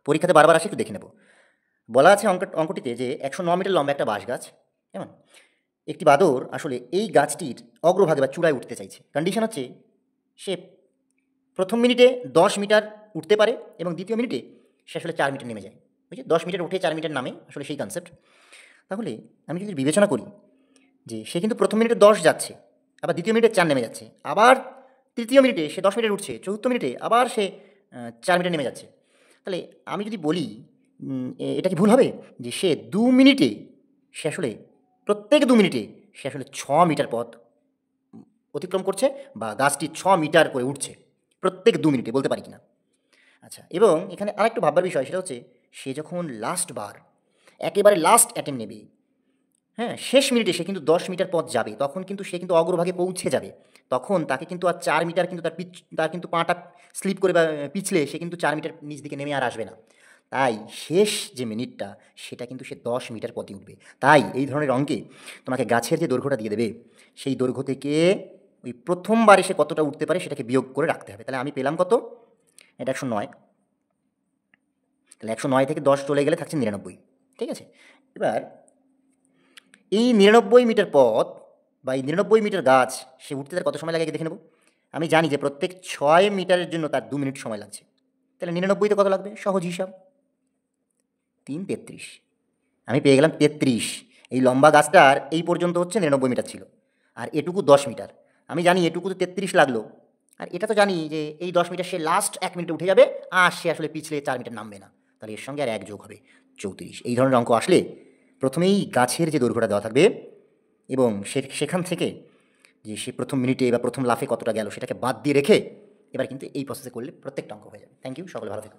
পরীক্ষাতে বারবার আসে, একটু দেখে নেব। বলা আছে অঙ্কটিতে যে 109 মিটার লম্বা একটা বাঁশ গাছ, কেমন? একটি বাদর আসলে এই গাছটির অগ্রভাগে বা চূড়ায় উঠতে চাইছে। কন্ডিশন হচ্ছে সে প্রথম মিনিটে 10 মিটার উঠতে পারে এবং দ্বিতীয় মিনিটে সে আসলে 4 মিটার নেমে যায়। বুঝলি? 10 মিটার উঠে 4 মিটার নামে, আসলে সেই কনসেপ্ট। তাহলে আমি যদি বিবেচনা করি যে সে কিন্তু প্রথম মিনিটে 10 যাচ্ছে, আবার দ্বিতীয় মিনিটে 4 নেমে যাচ্ছে, আবার তৃতীয় মিনিটে সে 10 মিটার উঠছে, চতুর্থ মিনিটে আবার সে 4 মিটার নেমে যাচ্ছে। তাহলে আমি যদি বলি এটা কি ভুল হবে যে সে 2 মিনিটে সে আসলে প্রত্যেক 2 মিনিটে সে আসলে 6 মিটার পথ অতিক্রম করছে বা গাছটি 6 মিটার করে উঠছে প্রত্যেক 2 মিনিটে, বলতে পারি কিনা? আচ্ছা, এবং এখানে আরেকটু ভাববার বিষয়, সেটা হচ্ছে সে যখন লাস্ট বার একেবারে লাস্ট অ্যাটেম্প নেবে, হ্যাঁ, শেষ মিনিটে সে কিন্তু 10 মিটার পথ যাবে, তখন কিন্তু সে কিন্তু অগ্রভাগে পৌঁছে যাবে। তখন তাকে কিন্তু আর 4 মিটার কিন্তু তার কিন্তু পাটা স্লিপ করে বা পিছলে সে কিন্তু 4 মিটার নিচ দিকে নেমে আর আসবে না। তাই শেষ যে মিনিটটা সেটা কিন্তু সে 10 মিটার পথে উঠবে। তাই এই ধরনের অঙ্কে তোমাকে গাছের যে দৈর্ঘ্যটা দিয়ে দেবে, সেই দৈর্ঘ্য থেকে ওই প্রথমবারে সে কতটা উঠতে পারে সেটাকে বিয়োগ করে রাখতে হবে। তাহলে আমি পেলাম কত? এটা 109। তাহলে 109 থেকে 10 চলে গেলে থাকছে 99। ঠিক আছে? এবার এই 99 মিটার পথ বা এই 99 মিটার গাছ সে উঠতে তার কত সময় লাগে দেখে নেব। আমি জানি যে প্রত্যেক 6 মিটারের জন্য তার 2 মিনিট সময় লাগছে। তাহলে 99 তে কত লাগবে? সহজ হিসাব, 3 × 33। আমি পেয়ে গেলাম 33। এই লম্বা গাছটার এই পর্যন্ত হচ্ছে 99 মিটার ছিল, আর এটুকু 10 মিটার। আমি জানি এটুকু তো 33 লাগলো, আর এটা তো জানি যে এই 10 মিটার সে লাস্ট 1 মিনিটে উঠে যাবে, আর সে আসলে পিছলে 4 মিটার নামবে না। তাহলে এর সঙ্গে আর 1 যোগ হবে, 34। এই ধরনের অঙ্ক আসলে প্রথমেই গাছের যে দৈর্ঘ্যটা দেওয়া থাকবে এবং সেখান থেকে যে সে প্রথম মিনিটে বা প্রথম লাফে কতটা গেল সেটাকে বাদ দিয়ে রেখে এবার কিন্তু এই প্রসেসে করলে প্রত্যেকটা অঙ্ক হয়ে যাবে। থ্যাংক ইউ, সকলে ভালো থেকো।